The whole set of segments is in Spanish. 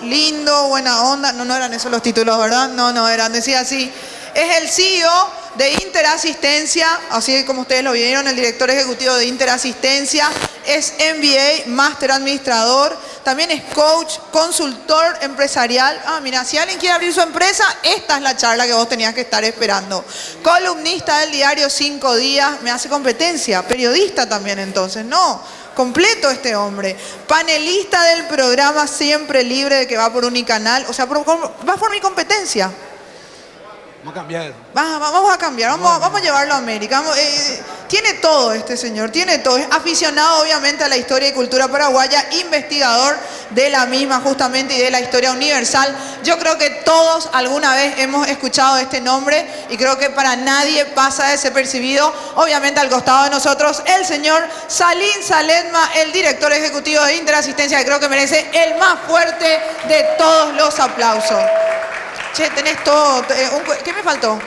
lindo, buena onda. No, no eran esos los títulos, ¿verdad? No, no eran, decía así. Es el CEO de Interasistencia, así como ustedes lo vieron, el director ejecutivo de Interasistencia. Es MBA, máster administrador. También es coach, consultor empresarial. Ah, mira, si alguien quiere abrir su empresa, esta es la charla que vos tenías que estar esperando. Columnista del diario 5 Días. Me hace competencia. Periodista también, entonces, ¿no? Completo este hombre. Panelista del programa Siempre Libre, de que va por Unicanal. O sea, va por mi competencia. Vamos a cambiar eso. Vamos a cambiar, vamos a llevarlo a América. Tiene todo este señor, tiene todo. Es aficionado obviamente a la historia y cultura paraguaya, investigador de la misma justamente y de la historia universal. Yo creo que todos alguna vez hemos escuchado este nombre y creo que para nadie pasa desapercibido. Obviamente al costado de nosotros el señor Salim Saledma, el director ejecutivo de Interasistencia, que creo que merece el más fuerte de todos los aplausos. Che, tenés todo. ¿Qué me faltó?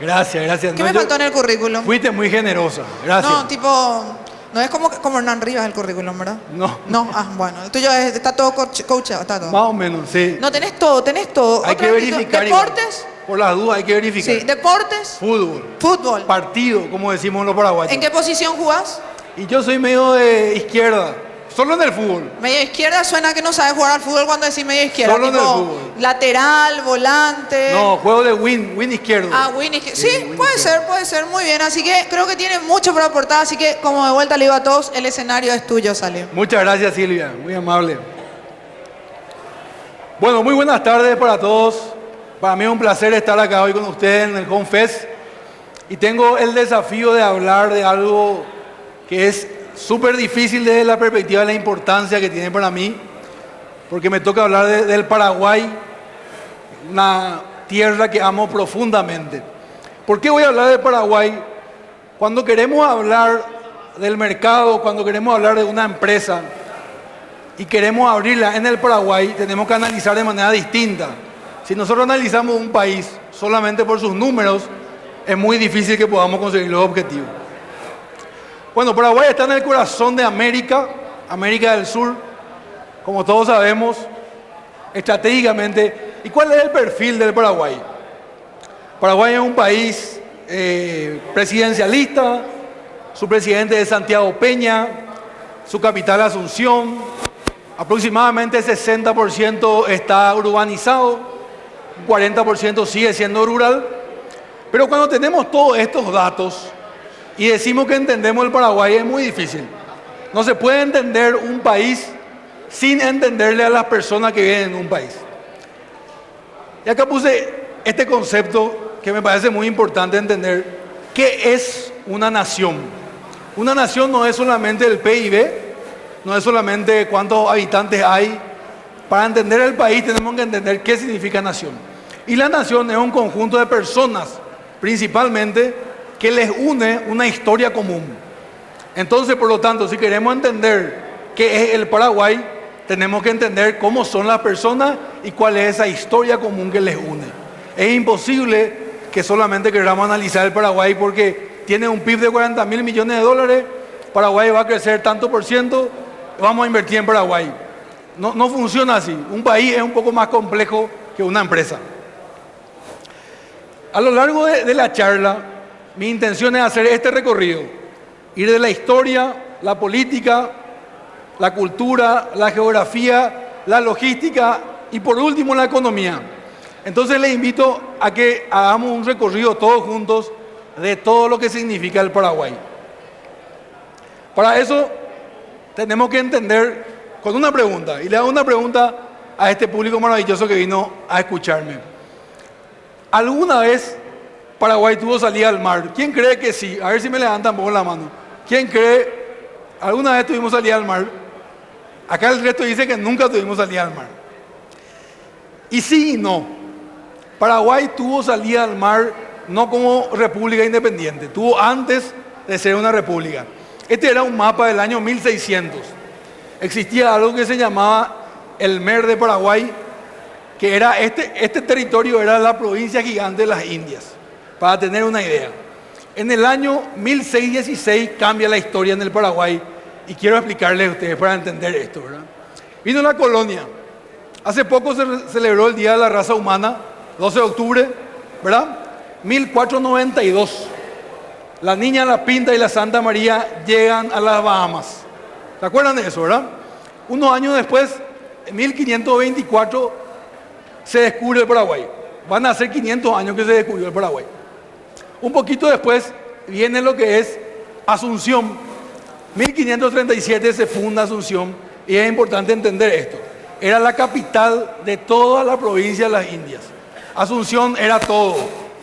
Gracias, gracias. ¿Qué me faltó en el currículum? Fuiste muy generosa, gracias. No, tipo, no es como Hernán Rivas el currículum, ¿verdad? No. No, bueno, el tuyo está todo coachado, está todo. Más o menos, sí. No, tenés todo, tenés todo. Hay que verificar. ¿Deportes? Igual. Por las dudas hay que verificar. Sí, ¿deportes? Fútbol. Partido, como decimos los paraguayos. ¿En qué posición jugás? Y yo soy medio de izquierda. Solo en el fútbol. Medio izquierda suena que no sabes jugar al fútbol cuando decís medio izquierda. Solo tipo en el fútbol. Lateral, volante. No, juego de win izquierdo. Ah, win izquierdo. Sí, win puede ser, muy bien. Así que creo que tiene mucho para aportar. Así que, como de vuelta le digo a todos, el escenario es tuyo, Salim. Muchas gracias, Silvia. Muy amable. Bueno, muy buenas tardes para todos. Para mí es un placer estar acá hoy con ustedes en el Home Fest. Y tengo el desafío de hablar de algo que es súper difícil desde la perspectiva de la importancia que tiene para mí, porque me toca hablar del Paraguay, una tierra que amo profundamente. ¿Por qué voy a hablar de Paraguay? Cuando queremos hablar del mercado, cuando queremos hablar de una empresa y queremos abrirla en el Paraguay, tenemos que analizar de manera distinta. Si nosotros analizamos un país solamente por sus números, es muy difícil que podamos conseguir los objetivos. Bueno, Paraguay está en el corazón de América, América del Sur, como todos sabemos, estratégicamente. ¿Y cuál es el perfil del Paraguay? Paraguay es un país presidencialista, su presidente es Santiago Peña, su capital Asunción, aproximadamente 60% está urbanizado, 40% sigue siendo rural, pero cuando tenemos todos estos datos, y decimos que entendemos el Paraguay, es muy difícil. No se puede entender un país sin entenderle a las personas que viven en un país. Y acá puse este concepto que me parece muy importante entender. ¿Qué es una nación? Una nación no es solamente el PIB, no es solamente cuántos habitantes hay. Para entender el país tenemos que entender qué significa nación. Y la nación es un conjunto de personas, principalmente, que les une una historia común. Entonces, por lo tanto, si queremos entender qué es el Paraguay, tenemos que entender cómo son las personas y cuál es esa historia común que les une. Es imposible que solamente queramos analizar el Paraguay porque tiene un PIB de 40.000 millones de dólares, Paraguay va a crecer tanto por ciento, vamos a invertir en Paraguay. No funciona así. Un país es un poco más complejo que una empresa. A lo largo de la charla, mi intención es hacer este recorrido, ir de la historia, la política, la cultura, la geografía, la logística y por último la economía. Entonces les invito a que hagamos un recorrido todos juntos de todo lo que significa el Paraguay. Para eso tenemos que entender con una pregunta, y le hago una pregunta a este público maravilloso que vino a escucme. ¿Alguna vez Paraguay tuvo salida al mar? ¿Quién cree que sí? A ver si me levantan un poco la mano. ¿Quién cree? ¿Alguna vez tuvimos salida al mar? Acá el resto dice que nunca tuvimos salida al mar. Y sí y no. Paraguay tuvo salida al mar no como república independiente, tuvo antes de ser una república. Este era un mapa del año 1600. Existía algo que se llamaba el Mer de Paraguay, que era este territorio era la provincia gigante de las Indias. Para tener una idea. En el año 1616 cambia la historia en el Paraguay y quiero explicarles a ustedes para entender esto, ¿verdad? Vino la colonia Hace poco se celebró el Día de la Raza Humana, 12 de octubre, ¿verdad? 1492. La Niña, la Pinta y la Santa María llegan a las Bahamas. ¿Se acuerdan de eso, verdad? Unos años después, en 1524, se descubre el Paraguay. Van a ser 500 años que se descubrió el Paraguay. Un poquito después viene lo que es Asunción. 1537 se funda Asunción y es importante entender esto. Era la capital de toda la provincia de las Indias. Asunción era todo.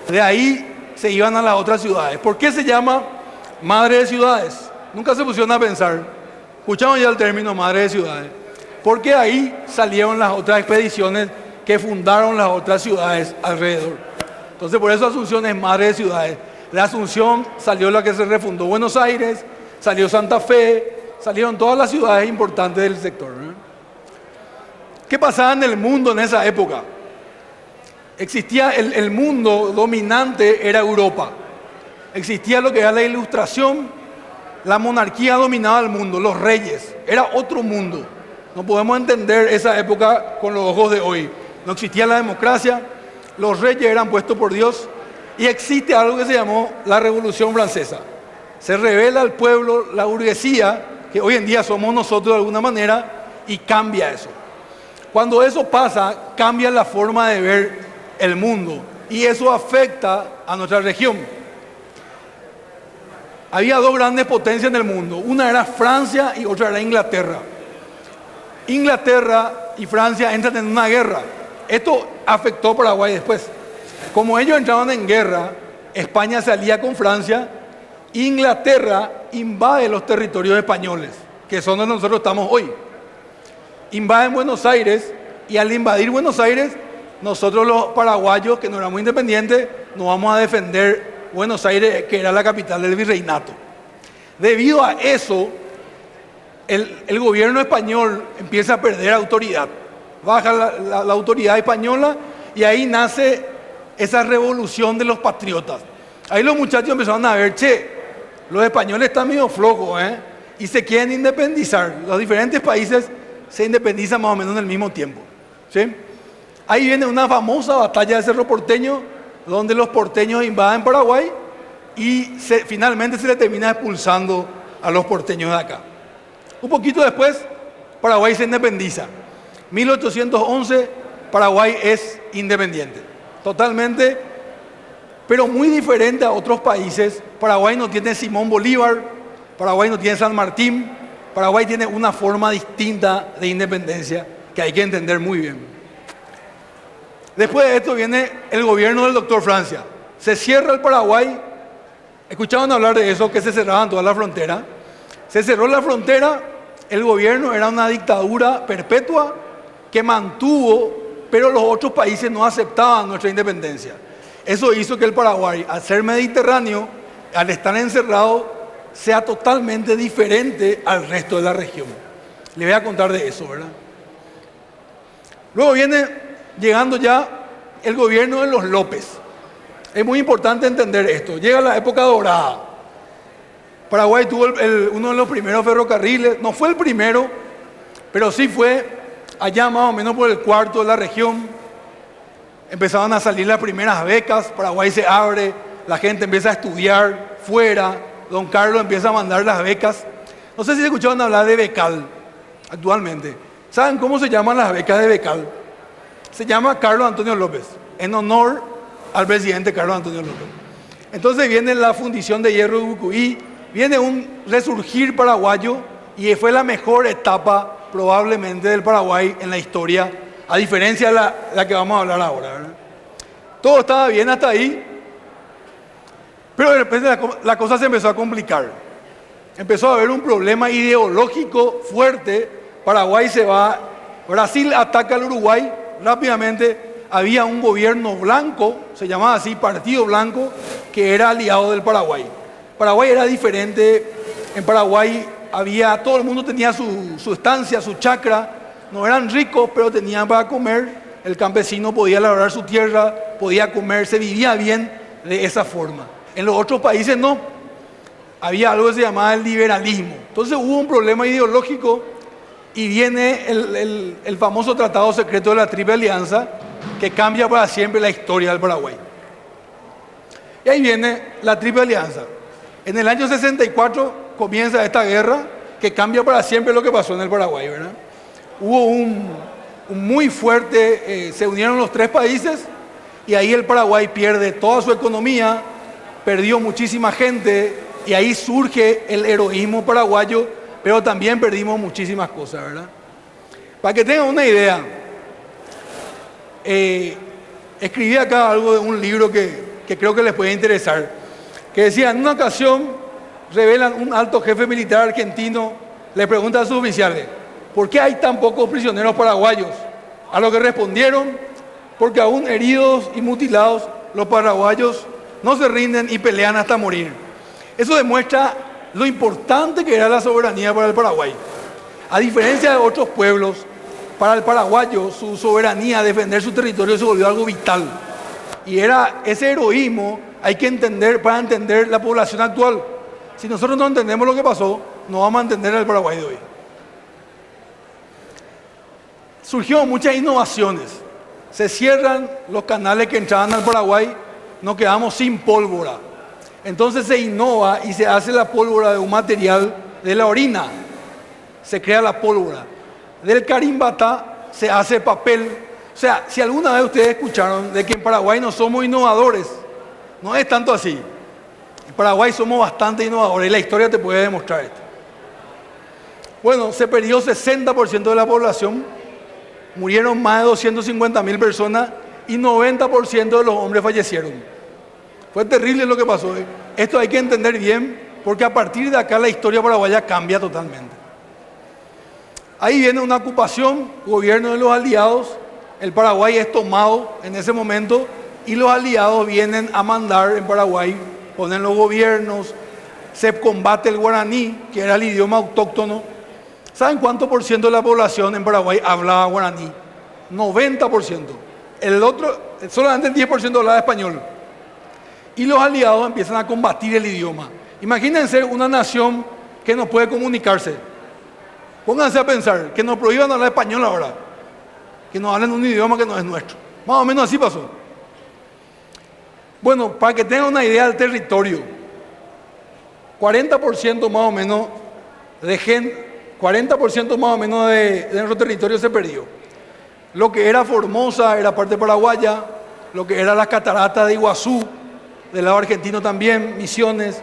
De ahí se iban a las otras ciudades. ¿Por qué se llama Madre de Ciudades? Nunca se pusieron a pensar. Escuchamos ya el término Madre de Ciudades. Porque ahí salieron las otras expediciones que fundaron las otras ciudades alrededor. Entonces por eso Asunción es Madre de Ciudades. De Asunción salió la que se refundó Buenos Aires, salió Santa Fe, salieron todas las ciudades importantes del sector, ¿no? ¿Qué pasaba en el mundo en esa época? Existía el mundo dominante, era Europa. Existía lo que era la Ilustración, la monarquía dominaba el mundo, los reyes, era otro mundo. No podemos entender esa época con los ojos de hoy. No existía la democracia, los reyes eran puestos por Dios y existe algo que se llamó la Revolución Francesa. Se revela al pueblo, la burguesía, que hoy en día somos nosotros de alguna manera, y cambia eso. Cuando eso pasa, cambia la forma de ver el mundo y eso afecta a nuestra región. Había dos grandes potencias en el mundo, una era Francia y otra era Inglaterra. Inglaterra y Francia entran en una guerra. Esto afectó a Paraguay después. Como ellos entraban en guerra, España se alía con Francia, Inglaterra invade los territorios españoles, que son donde nosotros estamos hoy. Invaden Buenos Aires y al invadir Buenos Aires, nosotros los paraguayos, que no éramos independientes, nos vamos a defender Buenos Aires, que era la capital del virreinato. Debido a eso, el gobierno español empieza a perder autoridad. Baja la autoridad española y ahí nace esa revolución de los patriotas. Ahí los muchachos empezaron a ver, los españoles están medio flojos, y se quieren independizar. Los diferentes países se independizan más o menos en el mismo tiempo, ¿sí? Ahí viene una famosa batalla de Cerro Porteño, donde los porteños invaden Paraguay y finalmente se le termina expulsando a los porteños de acá. Un poquito después, Paraguay se independiza. 1811, Paraguay es independiente, totalmente, pero muy diferente a otros países. Paraguay no tiene Simón Bolívar, Paraguay no tiene San Martín, Paraguay tiene una forma distinta de independencia que hay que entender muy bien. Después de esto viene el gobierno del doctor Francia. Se cierra el Paraguay. ¿Escuchaban hablar de eso? Que se cerraban toda la frontera. Se cerró la frontera. El gobierno era una dictadura perpetua que mantuvo, pero los otros países no aceptaban nuestra independencia. Eso hizo que el Paraguay, al ser mediterráneo, al estar encerrado, sea totalmente diferente al resto de la región. Le voy a contar de eso, ¿verdad? Luego viene, llegando ya, el gobierno de los López. Es muy importante entender esto. Llega la época dorada. Paraguay tuvo uno de los primeros ferrocarriles. No fue el primero, pero sí fue allá más o menos por el cuarto de la región. Empezaban a salir las primeras becas. Paraguay se abre, la gente empieza a estudiar fuera. Don Carlos empieza a mandar las becas. No sé si se escuchaban hablar de Becal actualmente. ¿Saben cómo se llaman las becas de Becal? Se llama Carlos Antonio López, en honor al presidente Carlos Antonio López. Entonces viene la fundición de hierro de Bucuí, viene un resurgir paraguayo y fue la mejor etapa probablemente del Paraguay en la historia, a diferencia de la que vamos a hablar ahora, ¿verdad? Todo estaba bien hasta ahí, pero de repente la cosa se empezó a complicar. Empezó a haber un problema ideológico fuerte. Paraguay se va, Brasil ataca al Uruguay rápidamente. Había un gobierno blanco, se llamaba así, Partido Blanco, que era aliado del Paraguay. Paraguay era diferente. En Paraguay todo el mundo tenía su estancia, su chacra. No eran ricos, pero tenían para comer. El campesino podía labrar su tierra, podía comer, se vivía bien de esa forma. En los otros países no. Había algo que se llamaba el liberalismo. Entonces hubo un problema ideológico y viene el famoso Tratado Secreto de la Triple Alianza, que cambia para siempre la historia del Paraguay. Y ahí viene la Triple Alianza. En el año 64 comienza esta guerra que cambia para siempre lo que pasó en el Paraguay, ¿verdad? Hubo un muy fuerte, se unieron los tres países y ahí el Paraguay pierde toda su economía, perdió muchísima gente y ahí surge el heroísmo paraguayo, pero también perdimos muchísimas cosas, ¿verdad? Para que tengan una idea, escribí acá algo de un libro que creo que les puede interesar, que decía, en una ocasión revelan un alto jefe militar argentino, le pregunta a sus oficiales, ¿por qué hay tan pocos prisioneros paraguayos? A lo que respondieron, porque aún heridos y mutilados, los paraguayos no se rinden y pelean hasta morir. Eso demuestra lo importante que era la soberanía para el Paraguay. A diferencia de otros pueblos, para el paraguayo su soberanía, defender su territorio se volvió algo vital. Y era ese heroísmo, hay que entender para entender la población actual. Si nosotros no entendemos lo que pasó, no vamos a entender el Paraguay de hoy. Surgieron muchas innovaciones. Se cierran los canales que entraban al Paraguay, nos quedamos sin pólvora. Entonces se innova y se hace la pólvora de un material de la orina. Se crea la pólvora. Del carimbatá se hace papel. O sea, si alguna vez ustedes escucharon de que en Paraguay no somos innovadores, no es tanto así. En Paraguay somos bastante innovadores y la historia te puede demostrar esto. Bueno, se perdió 60% de la población, murieron más de 250.000 personas y 90% de los hombres fallecieron. Fue terrible lo que pasó. Esto hay que entender bien porque a partir de acá la historia paraguaya cambia totalmente. Ahí viene una ocupación, gobierno de los aliados, el Paraguay es tomado en ese momento y los aliados vienen a mandar en Paraguay, ponen los gobiernos, se combate el guaraní, que era el idioma autóctono. ¿Saben cuánto por ciento de la población en Paraguay hablaba guaraní? 90%. El otro, solamente el 10% hablaba español. Y los aliados empiezan a combatir el idioma. Imagínense una nación que no puede comunicarse. Pónganse a pensar, que nos prohíban hablar español ahora. Que nos hablen un idioma que no es nuestro. Más o menos así pasó. Bueno, para que tengan una idea del territorio, 40% más o menos de gente, 40% más o menos de nuestro territorio se perdió. Lo que era Formosa era parte paraguaya, lo que era las cataratas de Iguazú, del lado argentino también, Misiones,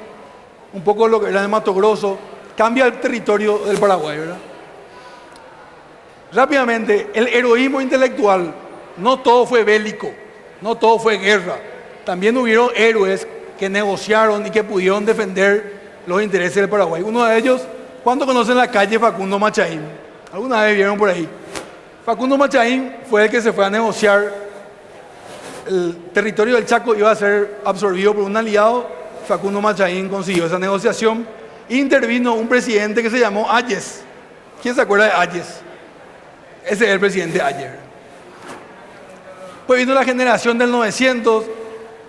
un poco lo que era de Mato Grosso, cambia el territorio del Paraguay, ¿verdad? Rápidamente, el heroísmo intelectual, no todo fue bélico, no todo fue guerra. También hubieron héroes que negociaron y que pudieron defender los intereses del Paraguay. Uno de ellos, ¿cuántos conocen la calle Facundo Machaín? ¿Alguna vez vieron por ahí? Facundo Machaín fue el que se fue a negociar. El territorio del Chaco iba a ser absorbido por un aliado. Facundo Machaín consiguió esa negociación. Intervino un presidente que se llamó Ayes. ¿Quién se acuerda de Ayes? Ese es el presidente Ayes. Pues vino la generación del 900.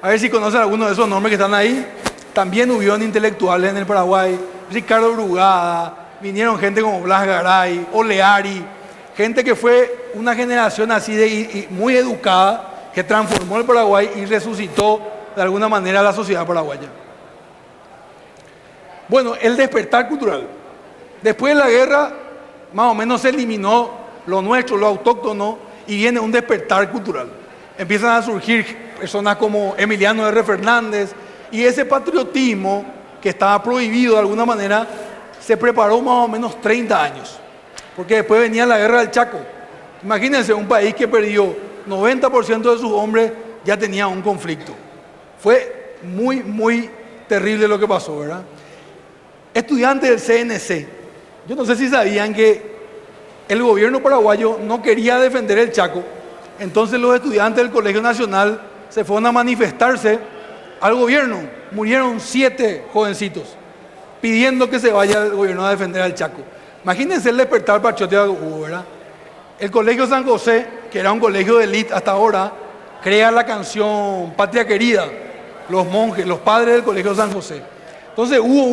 A ver si conocen algunos de esos nombres que están ahí. También hubieron intelectuales en el Paraguay. Ricardo Brugada. Vinieron gente como Blas Garay, Oleari. Gente que fue una generación así de muy educada, que transformó el Paraguay y resucitó de alguna manera a la sociedad paraguaya. Bueno, el despertar cultural. Después de la guerra, más o menos se eliminó lo nuestro, lo autóctono, y viene un despertar cultural. Empiezan a surgir personas como Emiliano R. Fernández, y ese patriotismo que estaba prohibido de alguna manera, se preparó más o menos 30 años. Porque después venía la guerra del Chaco. Imagínense un país que perdió 90% de sus hombres, ya tenía un conflicto. Fue muy, muy terrible lo que pasó, ¿verdad? Estudiantes del CNC. Yo no sé si sabían que el gobierno paraguayo no quería defender el Chaco. Entonces los estudiantes del Colegio Nacional se fueron a manifestarse al gobierno. Murieron 7 jovencitos pidiendo que se vaya el gobierno a defender al Chaco. Imagínense el despertar patriótico que hubo, ¿verdad? El Colegio San José, que era un colegio de élite hasta ahora, crea la canción Patria Querida, los monjes, los padres del Colegio San José. Entonces hubo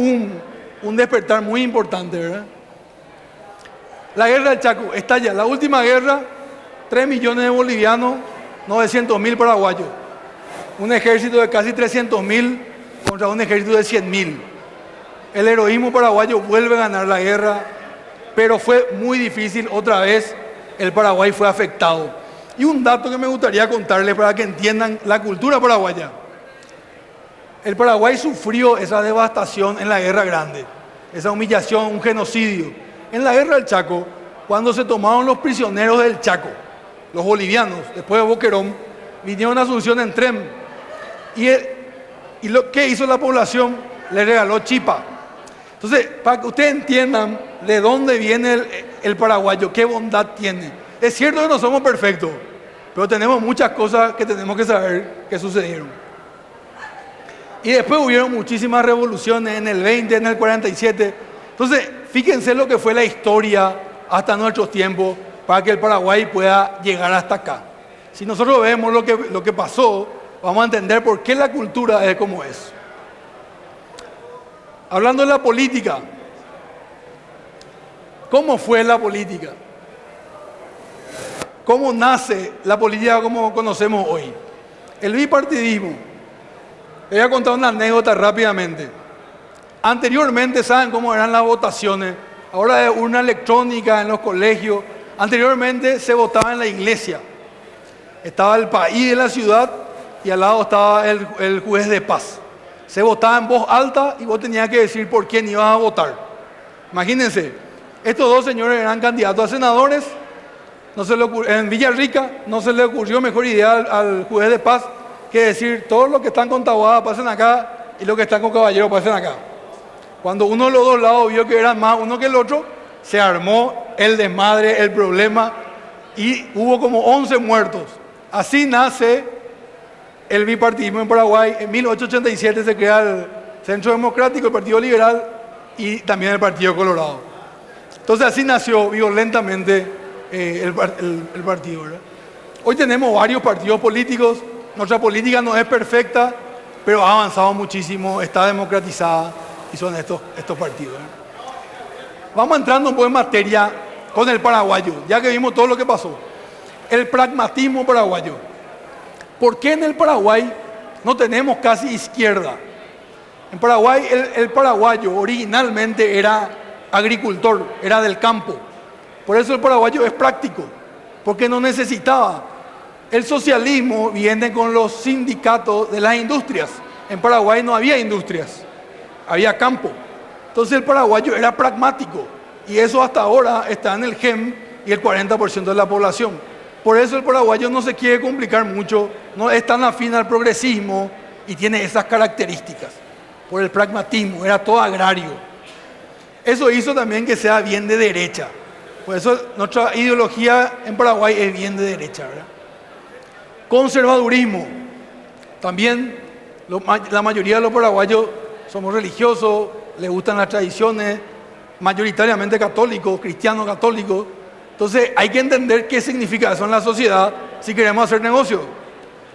un despertar muy importante, ¿verdad? La guerra del Chaco estalla. La última guerra, 3 millones de bolivianos, 900.000 paraguayos. Un ejército de casi 300.000 contra un ejército de 100.000. El heroísmo paraguayo vuelve a ganar la guerra, pero fue muy difícil. Otra vez el Paraguay fue afectado. Y un dato que me gustaría contarles para que entiendan la cultura paraguaya. El Paraguay sufrió esa devastación en la Guerra Grande, esa humillación, un genocidio. En la Guerra del Chaco, cuando se tomaron los prisioneros del Chaco, los bolivianos, después de Boquerón, vinieron a Asunción en tren. Y lo que hizo la población, le regaló chipa. Entonces, para que ustedes entiendan de dónde viene el paraguayo, qué bondad tiene. Es cierto que no somos perfectos, pero tenemos muchas cosas que tenemos que saber que sucedieron. Y después hubieron muchísimas revoluciones en el 20, en el 47. Entonces, fíjense lo que fue la historia hasta nuestros tiempos para que el Paraguay pueda llegar hasta acá. Si nosotros vemos lo que pasó, vamos a entender por qué la cultura es como es. Hablando de la política, ¿cómo fue la política? ¿Cómo nace la política como conocemos hoy? El bipartidismo. Les voy a contar una anécdota rápidamente. Anteriormente, ¿saben cómo eran las votaciones? Ahora es urna electrónica en los colegios. Anteriormente se votaba en la iglesia. Estaba el país de la ciudad y al lado estaba el juez de paz. Se votaba en voz alta y vos tenías que decir por quién ibas a votar. Imagínense, estos dos señores eran candidatos a senadores. En Villarrica no se le ocurrió mejor idea al juez de paz que decir todos los que están con Taboada pasen acá y los que están con Caballero pasen acá. Cuando uno de los dos lados vio que eran más uno que el otro, se armó el desmadre, el problema y hubo como 11 muertos. Así nace el bipartidismo en Paraguay. En 1887 se crea el Centro Democrático, el Partido Liberal y también el Partido Colorado. Entonces así nació violentamente el partido, ¿verdad? Hoy tenemos varios partidos políticos. Nuestra política no es perfecta, pero ha avanzado muchísimo, está democratizada y son estos partidos, ¿verdad? Vamos entrando un poco en materia con el paraguayo, ya que vimos todo lo que pasó. El pragmatismo paraguayo. ¿Por qué en el Paraguay no tenemos casi izquierda? En Paraguay el paraguayo originalmente era agricultor, era del campo. Por eso el paraguayo es práctico, porque no necesitaba. El socialismo viene con los sindicatos de las industrias. En Paraguay no había industrias, había campo. Entonces el paraguayo era pragmático y eso hasta ahora está en el GEM y el 40% de la población. Por eso el paraguayo no se quiere complicar mucho, no es tan afín al progresismo y tiene esas características. Por el pragmatismo, era todo agrario. Eso hizo también que sea bien de derecha. Por eso nuestra ideología en Paraguay es bien de derecha, ¿verdad? Conservadurismo. También la mayoría de los paraguayos somos religiosos, les gustan las tradiciones, mayoritariamente católicos, cristianos católicos. Entonces hay que entender qué significa eso en la sociedad si queremos hacer negocio.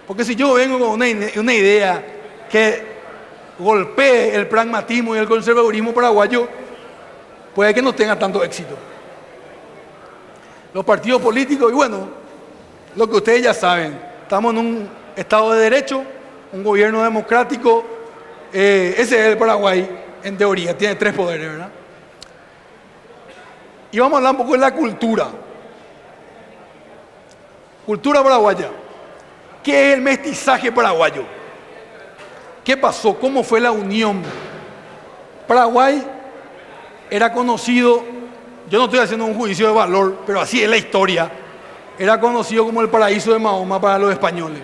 Porque si yo vengo con una idea que golpee el pragmatismo y el conservadurismo paraguayo, puede que no tenga tanto éxito. Los partidos políticos, y bueno, lo que ustedes ya saben, estamos en un Estado de Derecho, un gobierno democrático, ese es el Paraguay en teoría, tiene 3 poderes, ¿verdad? Y vamos a hablar un poco de la cultura. Cultura paraguaya. ¿Qué es el mestizaje paraguayo? ¿Qué pasó? ¿Cómo fue la unión? Paraguay era conocido, yo no estoy haciendo un juicio de valor, pero así es la historia, era conocido como el paraíso de Mahoma para los españoles,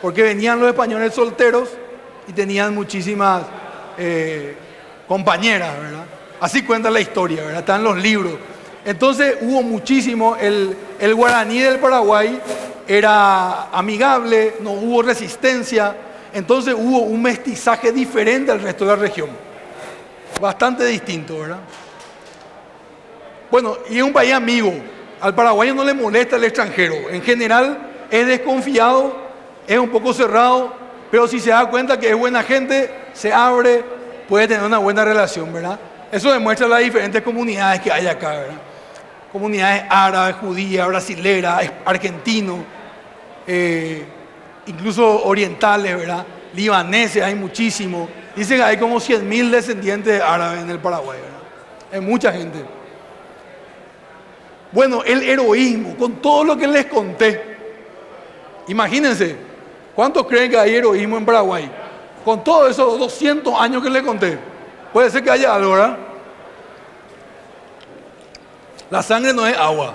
porque venían los españoles solteros y tenían muchísimas compañeras, ¿verdad? Así cuenta la historia, ¿verdad? Están los libros. Entonces hubo muchísimo, el guaraní del Paraguay era amigable, no hubo resistencia, entonces hubo un mestizaje diferente al resto de la región, bastante distinto, ¿verdad? Bueno, y es un país amigo, al paraguayo no le molesta el extranjero, en general es desconfiado, es un poco cerrado, pero si se da cuenta que es buena gente, se abre, puede tener una buena relación, ¿verdad? Eso demuestra las diferentes comunidades que hay acá, ¿verdad? comunidades árabes, judías, brasileras, argentinos, incluso orientales, ¿verdad? Libaneses, hay muchísimos. Dicen que hay como 100.000 descendientes árabes en el Paraguay, ¿verdad? Hay mucha gente. Bueno, el heroísmo, con todo lo que les conté, imagínense, ¿cuántos creen que hay heroísmo en Paraguay? Con todos esos 200 años que les conté, puede ser que haya algo, ¿verdad? La sangre no es agua.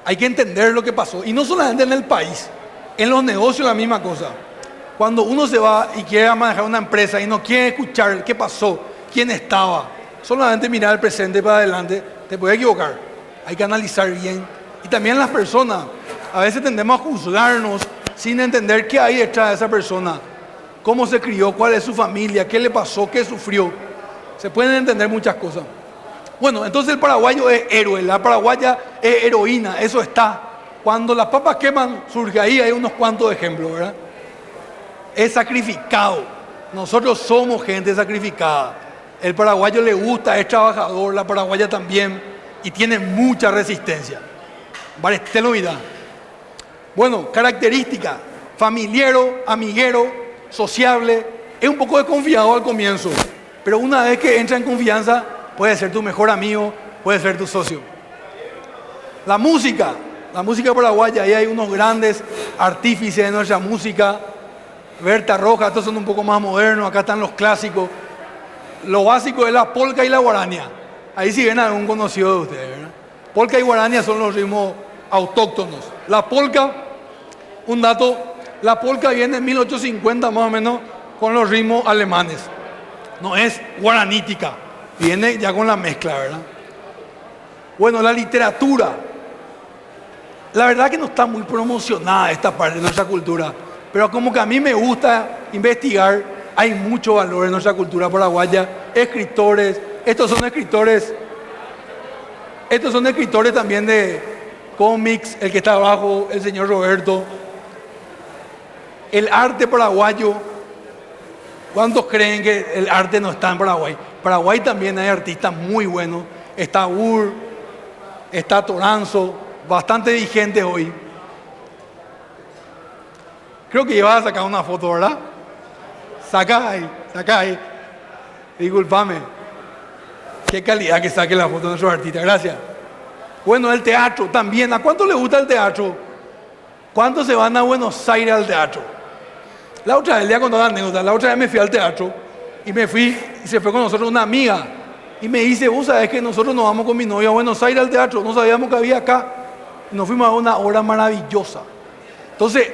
Hay que entender lo que pasó. Y no solamente en el país, en los negocios la misma cosa. Cuando uno se va y quiere manejar una empresa y no quiere escuchar qué pasó, quién estaba, solamente mirar el presente para adelante, te puedes equivocar. Hay que analizar bien. Y también las personas, a veces tendemos a juzgarnos sin entender qué hay detrás de esa persona, cómo se crió, cuál es su familia, qué le pasó, qué sufrió. Se pueden entender muchas cosas. Bueno, entonces el paraguayo es héroe, la paraguaya es heroína, eso está. Cuando las papas queman, surge ahí, hay unos cuantos ejemplos, ¿verdad? Es sacrificado. Nosotros somos gente sacrificada. El paraguayo le gusta, es trabajador, la paraguaya también, y tiene mucha resistencia. Varesteloidad. Bueno, característica, familiero, amiguero, sociable, es un poco desconfiado al comienzo, pero una vez que entra en confianza, puede ser tu mejor amigo, puede ser tu socio. La música paraguaya, ahí hay unos grandes artífices de nuestra música. Berta Roja, estos son un poco más modernos, acá están los clásicos. Lo básico es la polca y la guarania. Ahí sí ven a algún conocido de ustedes, ¿verdad? Polca y guarania son los ritmos autóctonos. La polca, un dato, la polca viene en 1850 más o menos con los ritmos alemanes. No es guaranítica, viene ya con la mezcla, ¿verdad? Bueno, la literatura. La verdad que no está muy promocionada esta parte de nuestra cultura, pero como que a mí me gusta investigar, hay mucho valor en nuestra cultura paraguaya. Escritores, estos son escritores también de cómics, el que está abajo, el señor Roberto. El arte paraguayo, ¿cuántos creen que el arte no está en Paraguay? Paraguay también hay artistas muy buenos, está Ur, está Toranzo, bastante vigentes hoy. Creo que ibas a sacar una foto, ¿verdad? Saca ahí. Disculpame. Qué calidad que saque la foto de nuestros artistas, gracias. Bueno, el teatro también. ¿A cuánto le gusta el teatro? ¿Cuántos se van a Buenos Aires al teatro? La otra vez, le voy a contar una anécdota. La otra vez me fui al teatro y se fue con nosotros una amiga. Y me dice, vos sabés que nosotros nos vamos con mi novia a Buenos Aires al teatro. No sabíamos que había acá. Y nos fuimos a una obra maravillosa. Entonces,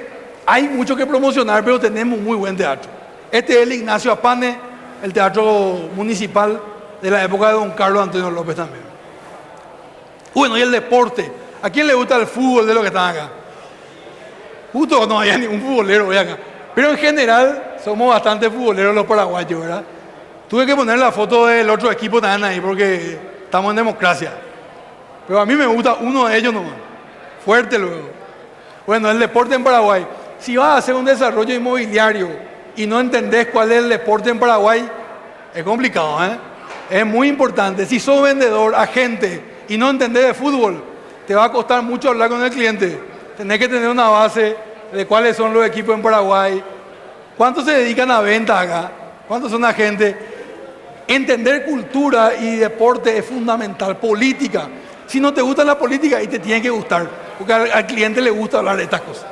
hay mucho que promocionar, pero tenemos muy buen teatro. Este es el Ignacio Apane, el teatro municipal de la época de don Carlos Antonio López también. Bueno, y el deporte. ¿A quién le gusta el fútbol de los que están acá? Justo no había ningún futbolero hoy acá. Pero en general somos bastante futboleros los paraguayos, ¿verdad? Tuve que poner la foto del otro equipo también ahí porque estamos en democracia. Pero a mí me gusta uno de ellos nomás. Fuerte luego. Bueno, el deporte en Paraguay. Si vas a hacer un desarrollo inmobiliario y no entendés cuál es el deporte en Paraguay, es complicado, ¿eh? Es muy importante. Si sos vendedor, agente y no entendés de fútbol, te va a costar mucho hablar con el cliente. Tenés que tener una base de cuáles son los equipos en Paraguay, cuántos se dedican a ventas acá, cuántos son agentes. Entender cultura y deporte es fundamental. Política. Si no te gusta la política, y te tiene que gustar, porque al cliente le gusta hablar de estas cosas.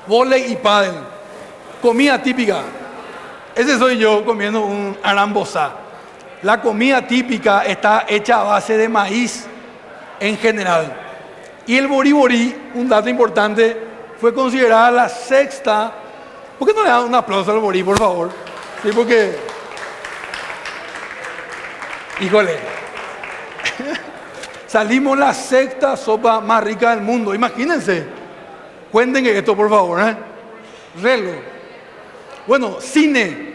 Vóley y pádel. Comida típica. Ese soy yo comiendo un arambozá. La comida típica está hecha a base de maíz en general. Y el boriborí, un dato importante, fue considerada la sexta. ¿Por qué no le dan un aplauso al borí, por favor? Sí, porque... Híjole. Salimos la sexta sopa más rica del mundo. Imagínense. Cuenten esto, por favor, ¿eh? Reloj. Bueno, cine.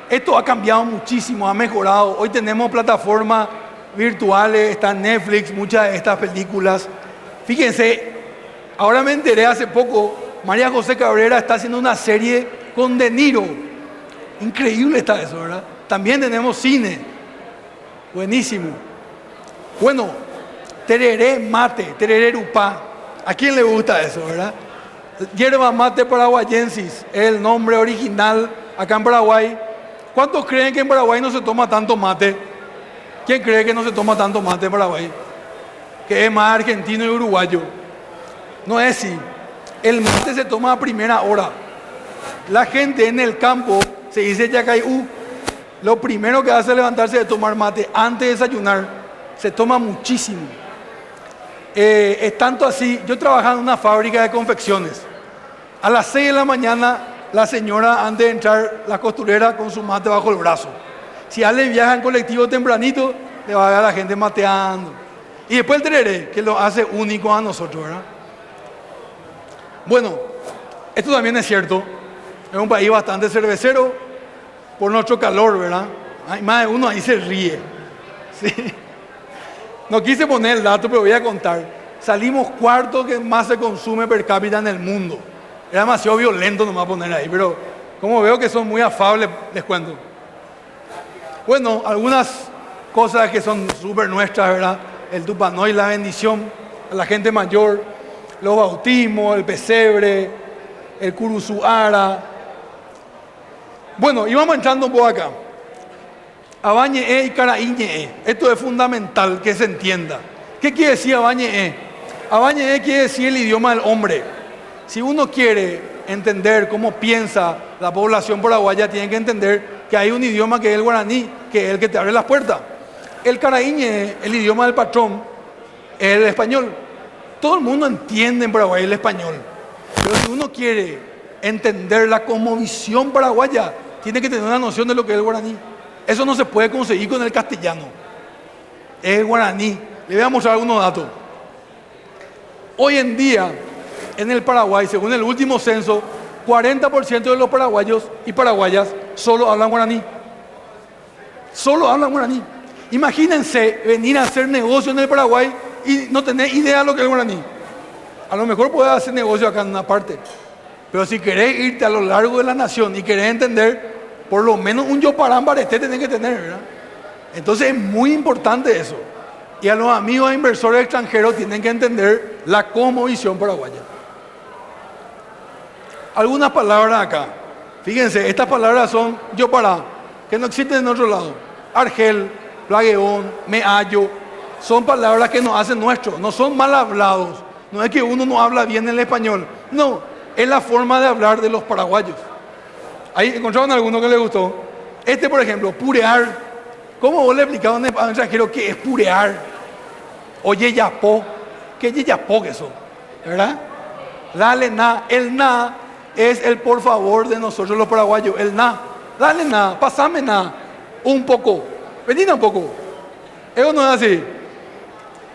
Esto ha cambiado muchísimo, ha mejorado. Hoy tenemos plataformas virtuales, está Netflix, muchas de estas películas. Fíjense, ahora me enteré hace poco, María José Cabrera está haciendo una serie con De Niro. Increíble está eso, ¿verdad? También tenemos cine. Buenísimo. Bueno, tereré mate, tereré upá. ¿A quién le gusta eso, verdad? Yerba mate paraguayensis es el nombre original acá en Paraguay. ¿Cuántos creen que en Paraguay no se toma tanto mate? ¿Quién cree que no se toma tanto mate en Paraguay? Que es más argentino y uruguayo. No es así. El mate se toma a primera hora. La gente en el campo se dice yacayú. Lo primero que hace es levantarse de tomar mate antes de desayunar. Se toma muchísimo. Es tanto así. Yo trabajaba en una fábrica de confecciones. A las 6 de la mañana, la señora, antes de entrar, la costurera con su mate bajo el brazo. Si alguien viaja en colectivo tempranito, le va a ver a la gente mateando. Y después el tereré, que lo hace único a nosotros, ¿verdad? Bueno, esto también es cierto. Es un país bastante cervecero por nuestro calor, ¿verdad? Hay más de uno ahí se ríe. ¿Sí? No quise poner el dato, pero voy a contar. Salimos cuarto que más se consume per cápita en el mundo. Era demasiado violento nomás poner ahí, pero como veo que son muy afables, les cuento. Bueno, algunas cosas que son súper nuestras, ¿verdad? El Tupanoi, la bendición a la gente mayor, los bautismos, el pesebre, el curuzuara. Bueno, y vamos entrando un poco acá. Abañe y caraíñe. Esto es fundamental que se entienda. ¿Qué quiere decir abañe? Abañe quiere decir el idioma del hombre. Si uno quiere entender cómo piensa la población paraguaya, tiene que entender que hay un idioma que es el guaraní, que es el que te abre las puertas. El caraíñe, el idioma del patrón, es el español. Todo el mundo entiende en Paraguay el español. Pero si uno quiere entender la cosmovisión paraguaya, tiene que tener una noción de lo que es el guaraní. Eso no se puede conseguir con el castellano. Es el guaraní. Le voy a mostrar algunos datos. Hoy en día, en el Paraguay, según el último censo, 40% de los paraguayos y paraguayas solo hablan guaraní. Solo hablan guaraní. Imagínense venir a hacer negocio en el Paraguay y no tener idea de lo que es el guaraní. A lo mejor podés hacer negocio acá en una parte. Pero si querés irte a lo largo de la nación y querés entender, por lo menos un yoparán bareté tenés que tener, ¿verdad? Entonces es muy importante eso. Y a los amigos inversores extranjeros tienen que entender la cosmovisión paraguaya. Algunas palabras acá. Fíjense, estas palabras son yopará, que no existen en otro lado. Argel, plagueón, meallo. Son palabras que nos hacen nuestros, no son mal hablados. No es que uno no habla bien el español. No, es la forma de hablar de los paraguayos. Ahí encontraron alguno que les gustó. Este, por ejemplo, purear. ¿Cómo vos le explicabas a un extranjero qué es purear? O yeyapó. ¿Qué yeyapó que eso? ¿Verdad? Dale na. El na es el por favor de nosotros los paraguayos. El na. Dale na. Pasame na. Un poco. Venid un poco. Eso no es así.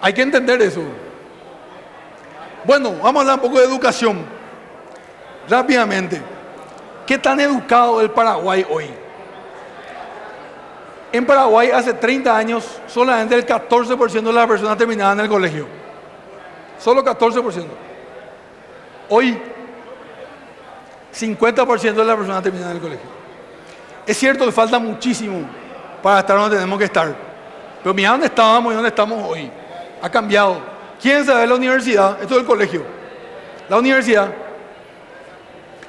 Hay que entender eso. Bueno, vamos a hablar un poco de educación. Rápidamente. ¿Qué tan educado es el Paraguay hoy? En Paraguay hace 30 años solamente el 14% de las personas terminaban en el colegio. Solo 14%. Hoy 50% de las personas terminan en el colegio. Es cierto que falta muchísimo para estar donde tenemos que estar. Pero mira dónde estábamos y dónde estamos hoy. Ha cambiado. ¿Quién sabe la universidad? Esto es el colegio. La universidad.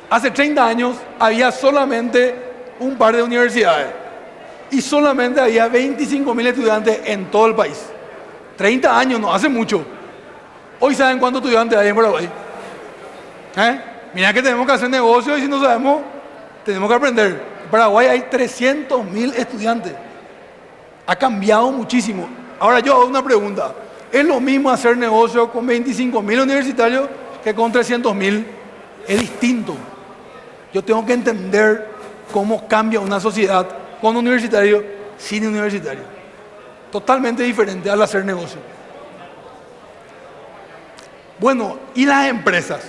Hace 30 años había solamente un par de universidades. Y solamente había 25.000 estudiantes en todo el país. 30 años, no hace mucho. Hoy saben cuántos estudiantes hay en Paraguay. Mira que tenemos que hacer negocios y si no sabemos, tenemos que aprender. En Paraguay hay 300.000 estudiantes. Ha cambiado muchísimo. Ahora yo hago una pregunta. ¿Es lo mismo hacer negocio con 25.000 universitarios que con 300.000? Es distinto. Yo tengo que entender cómo cambia una sociedad con universitario, sin universitario. Totalmente diferente al hacer negocio. Bueno, ¿y las empresas?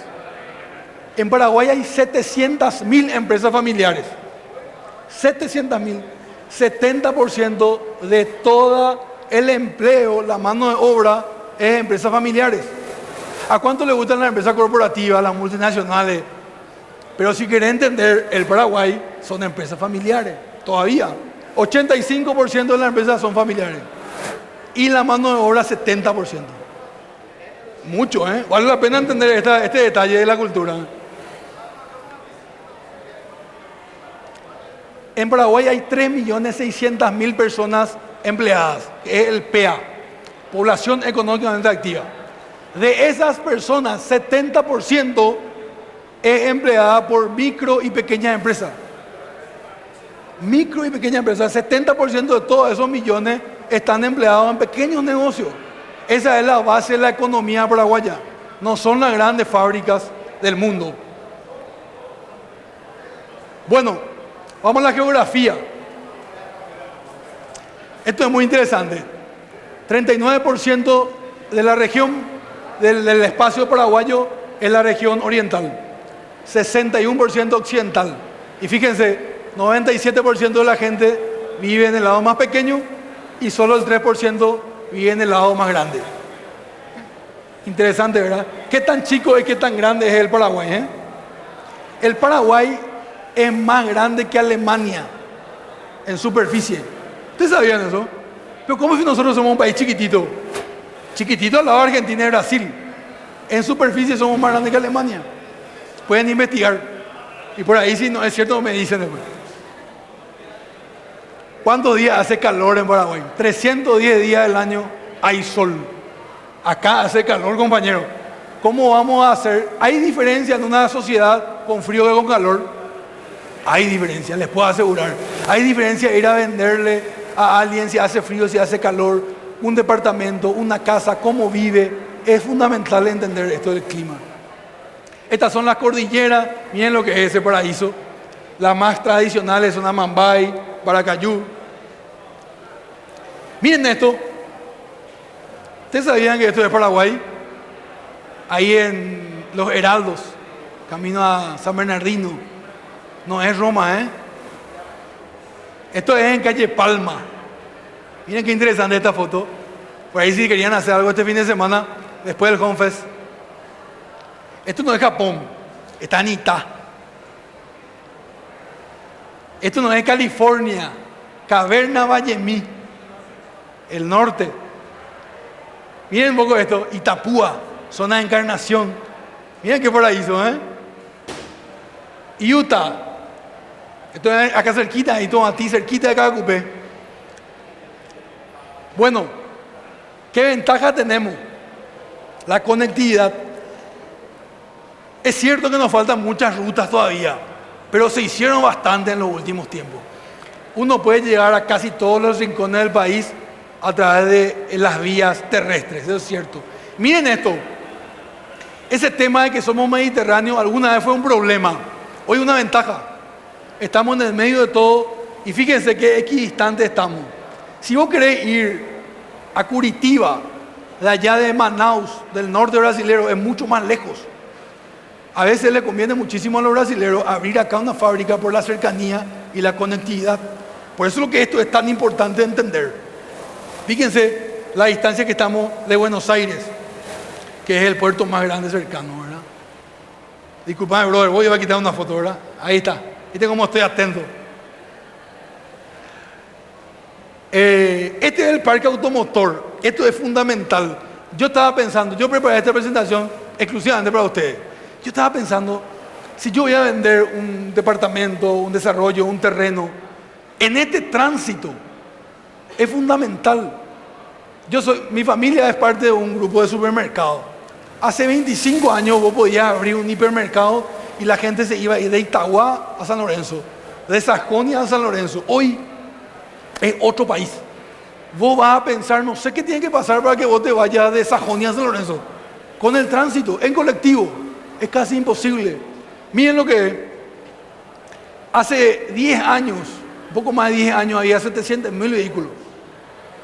En Paraguay hay 700.000 empresas familiares. 700.000. 70% de todo el empleo, la mano de obra, es empresas familiares. ¿A cuánto le gustan las empresas corporativas, las multinacionales? Pero si quieren entender, el Paraguay son empresas familiares. Todavía. 85% de las empresas son familiares. y la mano de obra 70%. Mucho, ¿eh? Vale la pena entender este detalle de la cultura. En Paraguay hay 3.600.000 personas empleadas, que es el PA, población económicamente activa. De esas personas, 70% es empleada por micro y pequeñas empresas. Micro y pequeñas empresas, 70% de todos esos millones están empleados en pequeños negocios. Esa es la base de la economía paraguaya. No son las grandes fábricas del mundo. Bueno, vamos a la geografía. Esto es muy interesante. 39% de la región, del espacio paraguayo, es la región oriental. 61% occidental. Y fíjense, 97% de la gente vive en el lado más pequeño y solo el 3% vive en el lado más grande. Interesante, ¿verdad? ¿Qué tan chico y qué tan grande es el Paraguay? El Paraguay es más grande que Alemania en superficie. ¿Ustedes sabían eso? Pero ¿cómo si nosotros somos un país chiquitito? Chiquitito al lado de Argentina y Brasil. En superficie somos más grandes que Alemania. Pueden investigar. Y por ahí, si no es cierto, me dicen después. ¿Cuántos días hace calor en Paraguay? 310 días del año hay sol. Acá hace calor, compañero. ¿Cómo vamos a hacer? ¿Hay diferencia en una sociedad con frío que con calor? Hay diferencia, les puedo asegurar. Hay diferencia ir a venderle a alguien si hace frío, si hace calor, un departamento, una casa, cómo vive. Es fundamental entender esto del clima. Estas son las cordilleras. Miren lo que es ese paraíso. Las más tradicionales son Amambay, Paracayú. Miren esto. ¿Ustedes sabían que esto es Paraguay? Ahí en Los Heraldos, camino a San Bernardino. No es Roma, ¿eh? Esto es en calle Palma. Miren qué interesante esta foto. Por ahí si querían hacer algo este fin de semana, después del Home Fest. Esto no es Japón, está en Itá. Esto no es California, Caverna Vallemí, el norte. Miren un poco esto, Itapúa, zona de Encarnación. Miren qué paraíso, ¿eh? Utah. Esto es acá cerquita, y Tomatí, cerquita de Cacupé. Bueno, ¿qué ventaja tenemos? La conectividad. Es cierto que nos faltan muchas rutas todavía, pero se hicieron bastante en los últimos tiempos. Uno puede llegar a casi todos los rincones del país a través de las vías terrestres, eso es cierto. Miren esto, ese tema de que somos mediterráneos alguna vez fue un problema, hoy una ventaja. Estamos en el medio de todo y fíjense qué equidistante estamos. Si vos querés ir a Curitiba, de allá de Manaus, del norte brasilero, es mucho más lejos. A veces le conviene muchísimo a los brasileños abrir acá una fábrica por la cercanía y la conectividad. Por eso es lo que esto es tan importante de entender. Fíjense la distancia que estamos de Buenos Aires, que es el puerto más grande cercano, ¿verdad? Disculpame, brother, voy a quitar una foto, ¿verdad? Ahí está. ¿Viste cómo estoy atento? Este es el parque automotor. Esto es fundamental. Yo estaba pensando, yo preparé esta presentación exclusivamente para ustedes. Yo estaba pensando, si yo voy a vender un departamento, un desarrollo, un terreno, en este tránsito es fundamental. Mi familia es parte de un grupo de supermercados. Hace 25 años vos podías abrir un hipermercado y la gente se iba a ir de Itagua a San Lorenzo, de Sajonia a San Lorenzo. Hoy es otro país. Vos vas a pensar, no sé qué tiene que pasar para que vos te vayas de Sajonia a San Lorenzo. Con el tránsito, en colectivo, es casi imposible. Miren lo que es. Hace 10 años, un poco más de 10 años, había 700.000 vehículos.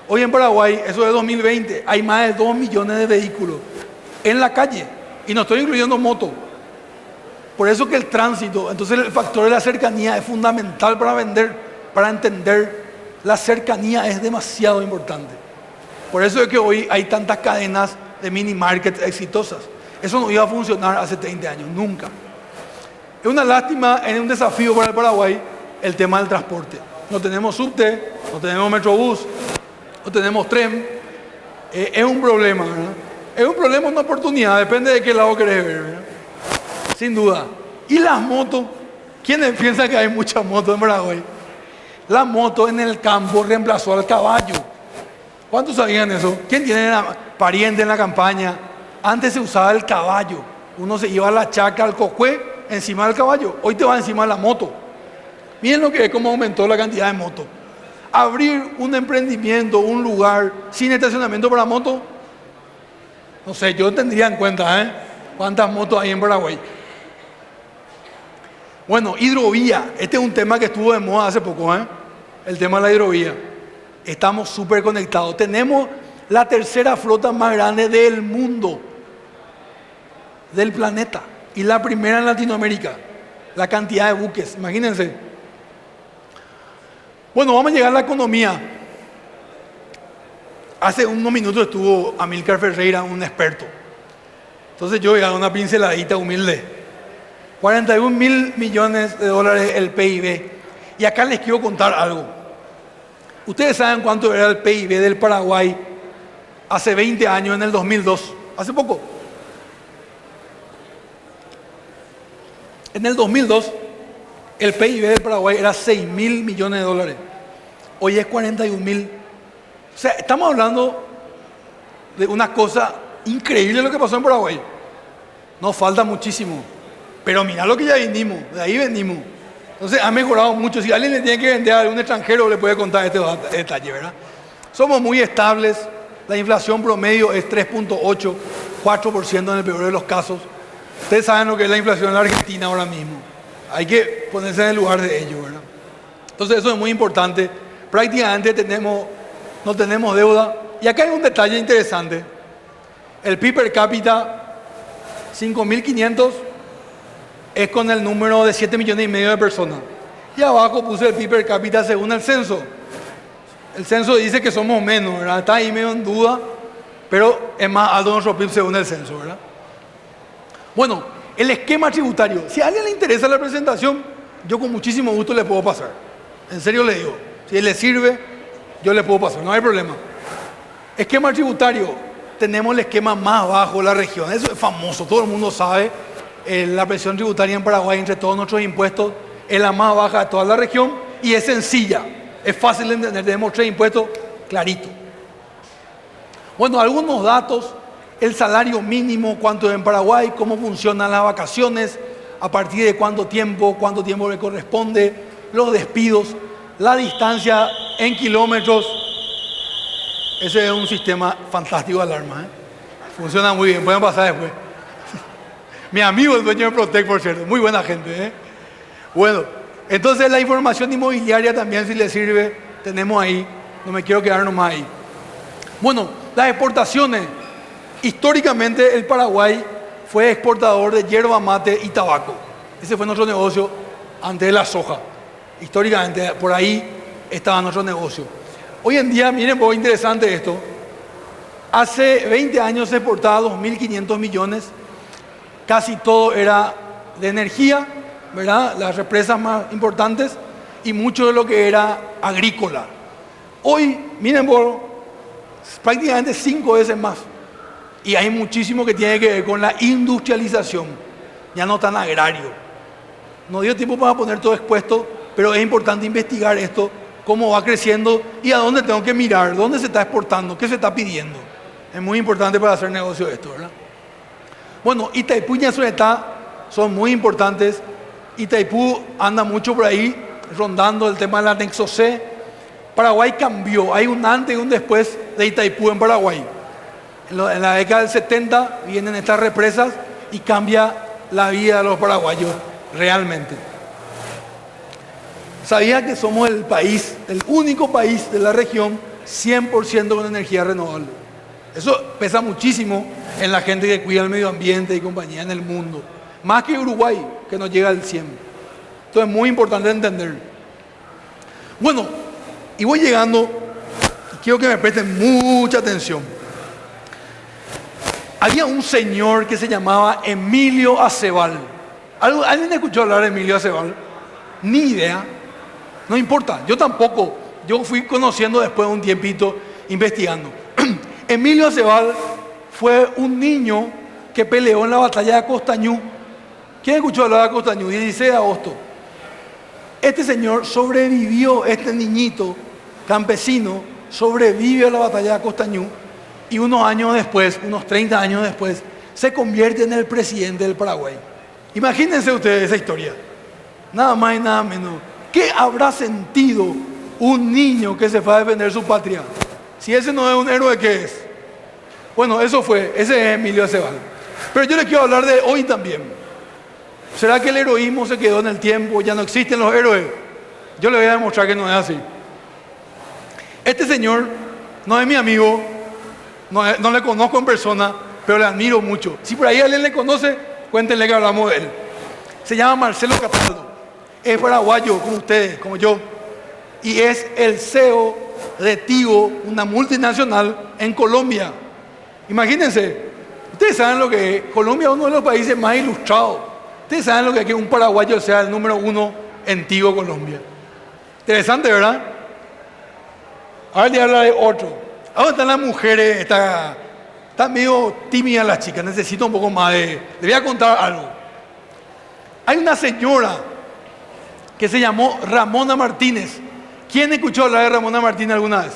Hoy en Paraguay, eso es 2020, hay más de 2 millones de vehículos en la calle. Y no estoy incluyendo motos. Por eso que el tránsito, entonces el factor de la cercanía es fundamental para vender, para entender. La cercanía es demasiado importante. Por eso es que hoy hay tantas cadenas de mini markets exitosas. Eso no iba a funcionar hace 30 años, nunca. Es una lástima, es un desafío para el Paraguay el tema del transporte. No tenemos subte, no tenemos metrobús, no tenemos tren. Es un problema, ¿verdad? Es un problema, una oportunidad, depende de qué lado querés ver, ¿verdad? Sin duda. Y las motos, ¿quiénes piensan que hay muchas motos en Paraguay? La moto en el campo reemplazó al caballo. ¿Cuántos sabían eso? ¿Quién tiene pariente en la campaña? Antes se usaba el caballo. Uno se iba a la chaca, al cocué, encima del caballo. Hoy te va encima de la moto. Miren lo que es, cómo aumentó la cantidad de motos. Abrir un emprendimiento, un lugar sin estacionamiento para moto, no sé, yo tendría en cuenta, cuántas motos hay en Paraguay. Bueno, hidrovía. Este es un tema que estuvo de moda hace poco, el tema de la hidrovía. Estamos súper conectados. Tenemos la tercera flota más grande del mundo, del planeta, y la primera en Latinoamérica. La cantidad de buques, imagínense. Bueno, vamos a llegar a la economía. Hace unos minutos estuvo Amílcar Ferreira, un experto. Entonces yo voy a dar una pinceladita humilde. 41.000 millones de dólares el PIB. Y acá les quiero contar algo. ¿Ustedes saben cuánto era el PIB del Paraguay hace 20 años, en el 2002? Hace poco. En el 2002, el PIB del Paraguay era 6.000 millones de dólares. Hoy es 41.000. O sea, estamos hablando de una cosa increíble lo que pasó en Paraguay. Nos falta muchísimo. Pero mira lo que ya venimos, de ahí venimos. Entonces ha mejorado mucho. Si alguien le tiene que vender a algún extranjero, le puede contar este detalle, ¿verdad? Somos muy estables. La inflación promedio es 3.8, 4% en el peor de los casos. Ustedes saben lo que es la inflación en la Argentina ahora mismo. Hay que ponerse en el lugar de ellos, ¿verdad? Entonces eso es muy importante. Prácticamente no tenemos deuda. Y acá hay un detalle interesante. El PIB per cápita, 5.500, es con el número de 7,5 millones de personas. Y abajo puse el PIB per cápita según el censo. El censo dice que somos menos, ¿verdad? Está ahí medio en duda, pero es más alto nuestro PIB según el censo, ¿verdad? Bueno, el esquema tributario. Si a alguien le interesa la presentación, yo con muchísimo gusto le puedo pasar. En serio le digo. Si le sirve, yo le puedo pasar, no hay problema. Esquema tributario. Tenemos el esquema más bajo de la región. Eso es famoso, todo el mundo sabe. La presión tributaria en Paraguay entre todos nuestros impuestos es la más baja de toda la región y es sencilla. Es fácil de entender. Tenemos 3 impuestos clarito. Bueno, algunos datos. El salario mínimo, cuánto es en Paraguay, cómo funcionan las vacaciones, a partir de cuánto tiempo le corresponde, los despidos, la distancia en kilómetros. Ese es un sistema fantástico de alarma, Funciona muy bien, pueden pasar después. Mi amigo el dueño de Protec, por cierto, muy buena gente, Bueno, entonces la información inmobiliaria también, si le sirve, tenemos ahí. No me quiero quedar nomás ahí. Bueno, las exportaciones. Históricamente el Paraguay fue exportador de yerba mate y tabaco. Ese fue nuestro negocio antes de la soja. Históricamente por ahí estaba nuestro negocio. Hoy en día, miren, muy interesante esto. Hace 20 años se exportaba 2.500 millones. Casi todo era de energía, ¿verdad? Las represas más importantes y mucho de lo que era agrícola. Hoy, miren, prácticamente 5 veces más. Y hay muchísimo que tiene que ver con la industrialización, ya no tan agrario. No dio tiempo para poner todo expuesto, pero es importante investigar esto, cómo va creciendo y a dónde tengo que mirar, dónde se está exportando, qué se está pidiendo. Es muy importante para hacer negocio esto, ¿verdad? Bueno, Itaipú y Ñazuretá son muy importantes. Itaipú anda mucho por ahí, rondando el tema del anexo C. Paraguay cambió, hay un antes y un después de Itaipú en Paraguay. En la década del 70 vienen estas represas y cambia la vida de los paraguayos realmente. ¿Sabía que somos el país, el único país de la región 100% con energía renovable? Eso pesa muchísimo en la gente que cuida el medio ambiente y compañía en el mundo. Más que Uruguay, que nos llega al 100%. Entonces es muy importante entender. Bueno, y voy llegando, y quiero que me presten mucha atención. Había un señor que se llamaba Emilio Acebal. ¿Alguien escuchó hablar de Emilio Acebal? Ni idea. No importa, yo tampoco. Yo fui conociendo después de un tiempito investigando. Emilio Acebal fue un niño que peleó en la batalla de Costañú. ¿Quién escuchó hablar de Costañú? 16 de agosto. Este señor sobrevivió, este niñito campesino, sobrevive a la batalla de Costañú y unos años después, unos 30 años después, se convierte en el presidente del Paraguay. Imagínense ustedes esa historia. Nada más y nada menos. ¿Qué habrá sentido un niño que se fue a defender su patria? Si ese no es un héroe, ¿qué es? Bueno, ese es Emilio Acebal. Pero yo les quiero hablar de hoy también. ¿Será que el heroísmo se quedó en el tiempo? ¿Ya no existen los héroes? Yo les voy a demostrar que no es así. Este señor no es mi amigo, no le conozco en persona, pero le admiro mucho. Si por ahí alguien le conoce, cuéntenle que hablamos de él. Se llama Marcelo Cataldo. Es paraguayo, como ustedes, como yo. Y es el CEO de Tigo, una multinacional en Colombia. Imagínense, ustedes saben lo que es. Colombia es uno de los países más ilustrados. Ustedes saben lo que es que un paraguayo sea el número 1 en Tigo, Colombia. Interesante, ¿verdad? Ahora le habla de otro. Ahora están las mujeres, están medio tímidas las chicas, necesito un poco más de... Les voy a contar algo. Hay una señora que se llamó Ramona Martínez. ¿Quién escuchó hablar de Ramona Martínez alguna vez?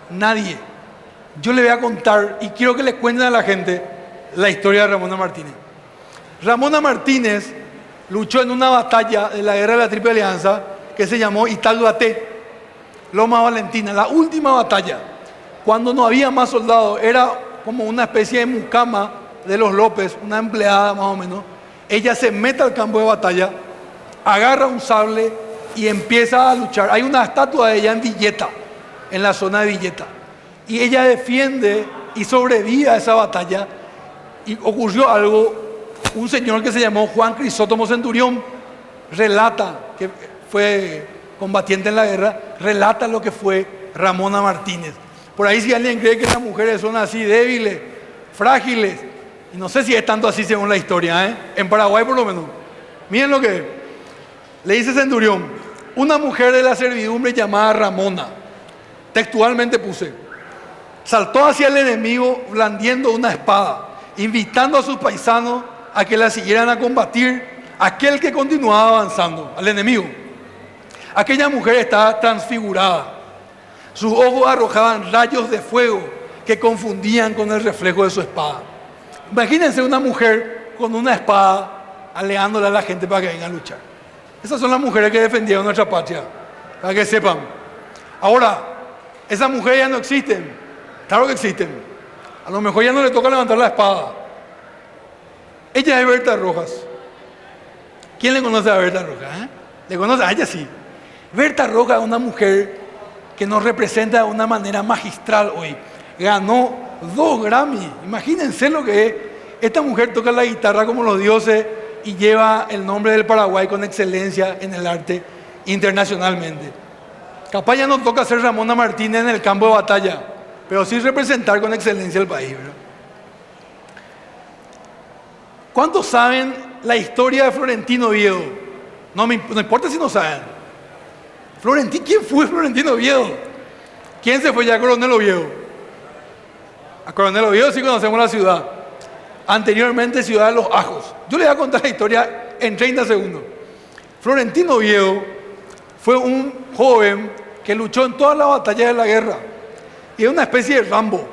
Nadie. Yo le voy a contar y quiero que le cuenten a la gente la historia de Ramona Martínez. Ramona Martínez luchó en una batalla de la Guerra de la Triple Alianza que se llamó Itaguaté, Loma Valentina, la última batalla, cuando no había más soldados, era como una especie de mucama de los López, una empleada más o menos. Ella se mete al campo de batalla, agarra un sable y empieza a luchar. Hay una estatua de ella en Villeta, en la zona de Villeta. Y ella defiende y sobrevive a esa batalla. Y ocurrió algo, un señor que se llamó Juan Crisóstomo Centurión, relata, que fue combatiente en la guerra, relata lo que fue Ramona Martínez. Por ahí si alguien cree que las mujeres son así débiles, frágiles, y no sé si es tanto así según la historia, en Paraguay por lo menos. Miren lo que le dice Centurión: una mujer de la servidumbre llamada Ramona, textualmente puse, saltó hacia el enemigo blandiendo una espada, invitando a sus paisanos a que la siguieran a combatir aquel que continuaba avanzando, al enemigo. Aquella mujer estaba transfigurada. Sus ojos arrojaban rayos de fuego que confundían con el reflejo de su espada. Imagínense una mujer con una espada aleándole a la gente para que venga a luchar. Esas son las mujeres que defendieron nuestra patria, para que sepan. Ahora, esas mujeres ya no existen. Claro que existen. A lo mejor ya no le toca levantar la espada. Ella es Berta Rojas. ¿Quién le conoce a Berta Rojas? ¿Le conoce? A ella sí. Berta Rojas es una mujer que nos representa de una manera magistral hoy. Ganó 2 Grammy. Imagínense lo que es. Esta mujer toca la guitarra como los dioses y lleva el nombre del Paraguay con excelencia en el arte internacionalmente. Capaz ya no toca ser Ramona Martínez en el campo de batalla, pero sí representar con excelencia el país, ¿verdad? ¿Cuántos saben la historia de Florentino Oviedo? No importa si no saben. ¿Quién fue Florentino Oviedo? ¿Quién se fue ya a Coronel Oviedo? A Coronel Oviedo sí conocemos la ciudad. Anteriormente Ciudad de los Ajos. Yo les voy a contar la historia en 30 segundos. Florentino Oviedo fue un joven que luchó en todas las batallas de la guerra. Y es una especie de Rambo.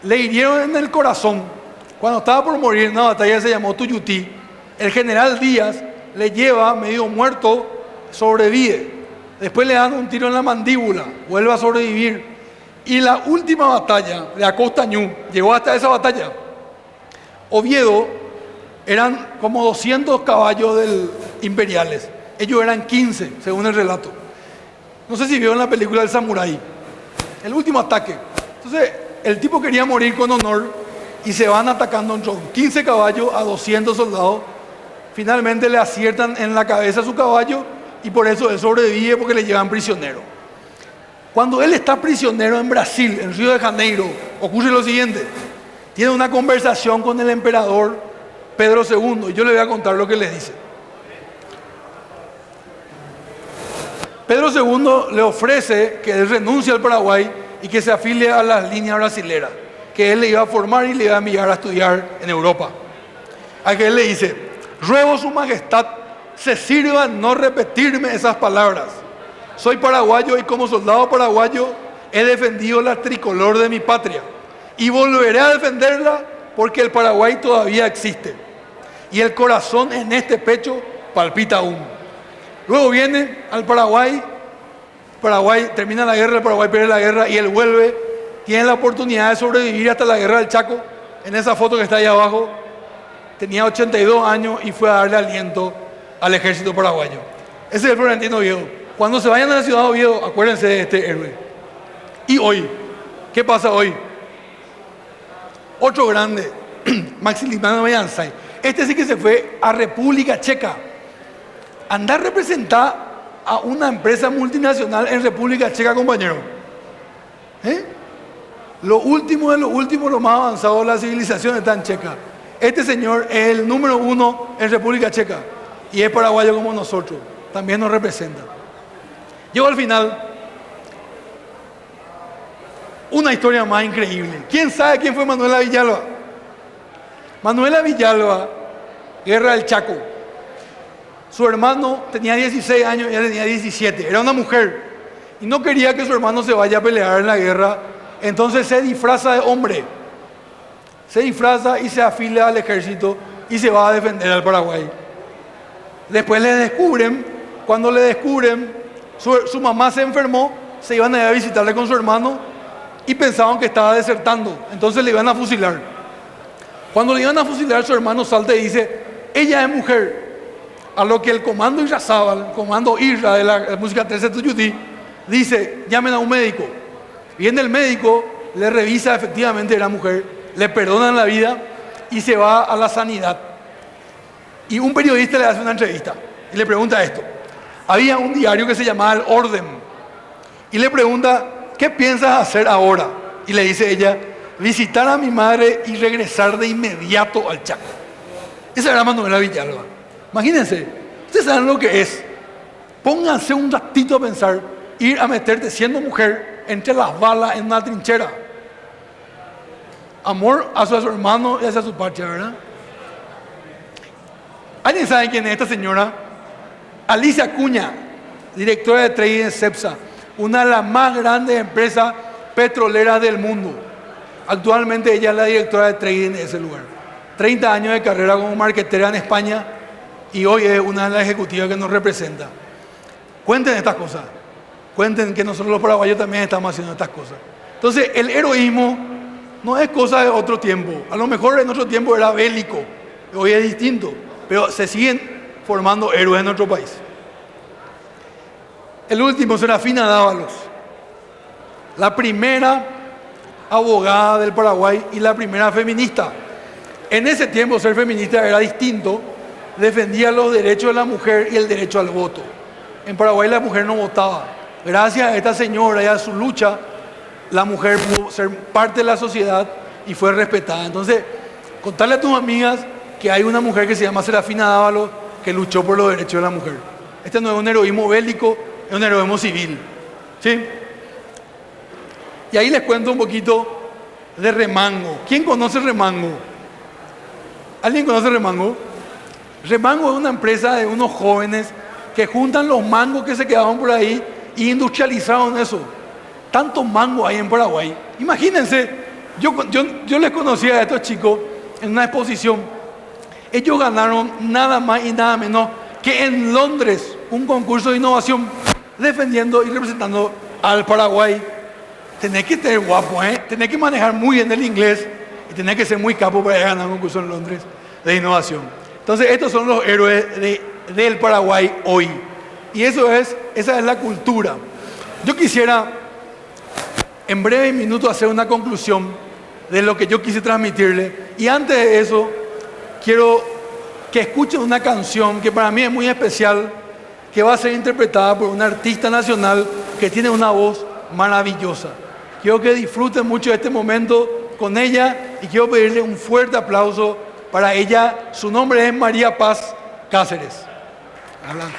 Le hirieron en el corazón. Cuando estaba por morir en una batalla que se llamó Tuyutí, el general Díaz le lleva medio muerto, sobrevive. Después le dan un tiro en la mandíbula, vuelve a sobrevivir. Y la última batalla de Acostañú, llegó hasta esa batalla. Oviedo eran como 200 caballos imperiales. Ellos eran 15, según el relato. No sé si vieron la película del Samurái. El último ataque. Entonces, el tipo quería morir con honor y se van atacando con 15 caballos a 200 soldados. Finalmente le aciertan en la cabeza a su caballo y por eso él sobrevive, porque le llevan prisionero. Cuando él está prisionero en Brasil, en Río de Janeiro, ocurre lo siguiente. Tiene una conversación con el emperador Pedro II y yo le voy a contar lo que le dice. Pedro II le ofrece que él renuncie al Paraguay y que se afilie a las líneas brasileras, que él le iba a formar y le iba a enviar a estudiar en Europa. A que él le dice: ruego su majestad se sirva no repetirme esas palabras. Soy paraguayo y como soldado paraguayo he defendido la tricolor de mi patria y volveré a defenderla porque el Paraguay todavía existe y el corazón en este pecho palpita aún. Luego viene al Paraguay, termina la guerra, el Paraguay pierde la guerra y él vuelve, tiene la oportunidad de sobrevivir hasta la guerra del Chaco. En esa foto que está ahí abajo, tenía 82 años y fue a darle aliento al ejército paraguayo. Ese es el Florentino Oviedo. Cuando se vayan a la ciudad de Oviedo, acuérdense de este héroe. Y hoy, ¿qué pasa hoy? Otro grande, Maximiliano Bellansay. Este sí que se fue a República Checa. Andar a representar a una empresa multinacional en República Checa, compañero. Lo último de lo último, lo más avanzado de la civilización está en Checa. Este señor es el número 1 en República Checa y es paraguayo como nosotros. También nos representa. Llego al final. Una historia más increíble. ¿Quién sabe quién fue Manuela Villalba? Manuela Villalba, Guerra del Chaco. Su hermano tenía 16 años y ella tenía 17. Era una mujer y no quería que su hermano se vaya a pelear en la guerra. Entonces se disfraza de hombre. Se disfraza y se afilia al ejército y se va a defender al Paraguay. Después le descubren. Cuando le descubren, su mamá se enfermó, se iban a ir a visitarle con su hermano y pensaban que estaba desertando, entonces le iban a fusilar. Cuando le iban a fusilar, su hermano salta y dice: ella es mujer. A lo que el comando Irrazábal, el comando Irra de la música 13 Tuyutí, dice: llamen a un médico. Viene el médico, le revisa, efectivamente era mujer, le perdonan la vida y se va a la sanidad. Y un periodista le hace una entrevista y le pregunta esto. Había un diario que se llamaba El Orden y le pregunta: ¿qué piensas hacer ahora? Y le dice ella: visitar a mi madre y regresar de inmediato al Chaco. Esa era Manuela Villalba. Imagínense, ustedes saben lo que es. Pónganse un ratito a pensar, ir a meterte siendo mujer entre las balas en una trinchera. Amor hacia su hermano y hacia su patria, ¿verdad? ¿Alguien sabe quién es esta señora? Alicia Acuña, directora de trading en Cepsa, una de las más grandes empresas petroleras del mundo. Actualmente ella es la directora de trading de ese lugar. 30 años de carrera como marketera en España y hoy es una de las ejecutivas que nos representa. Cuenten estas cosas. Cuenten que nosotros los paraguayos también estamos haciendo estas cosas. Entonces, el heroísmo no es cosa de otro tiempo. A lo mejor en otro tiempo era bélico. Hoy es distinto. Pero se siguen formando héroes en nuestro país. El último, Serafina Dávalos, la primera abogada del Paraguay y la primera feminista. En ese tiempo ser feminista era distinto, defendía los derechos de la mujer y el derecho al voto. En Paraguay la mujer no votaba. Gracias a esta señora y a su lucha, la mujer pudo ser parte de la sociedad y fue respetada. Entonces, contarle a tus amigas que hay una mujer que se llama Serafina Dávalos que luchó por los derechos de la mujer. Este no es un heroísmo bélico, es un heroísmo civil. ¿Sí? Y ahí les cuento un poquito de Remango. ¿Quién conoce Remango? ¿Alguien conoce Remango? Remango es una empresa de unos jóvenes que juntan los mangos que se quedaban por ahí y industrializaron eso. Tantos mangos hay en Paraguay. Imagínense, yo les conocía a estos chicos en una exposición. Ellos ganaron nada más y nada menos que en Londres un concurso de innovación defendiendo y representando al Paraguay. Tenés que ser guapo, tenés que manejar muy bien el inglés y tenés que ser muy capo para ganar un concurso en Londres de innovación. Entonces, estos son los héroes del Paraguay hoy. Y esa es la cultura. Yo quisiera, en breve minutos, hacer una conclusión de lo que yo quise transmitirle. Y antes de eso, quiero que escuchen una canción que para mí es muy especial, que va a ser interpretada por una artista nacional que tiene una voz maravillosa. Quiero que disfruten mucho de este momento con ella y quiero pedirle un fuerte aplauso para ella. Su nombre es María Paz Cáceres. Adelante.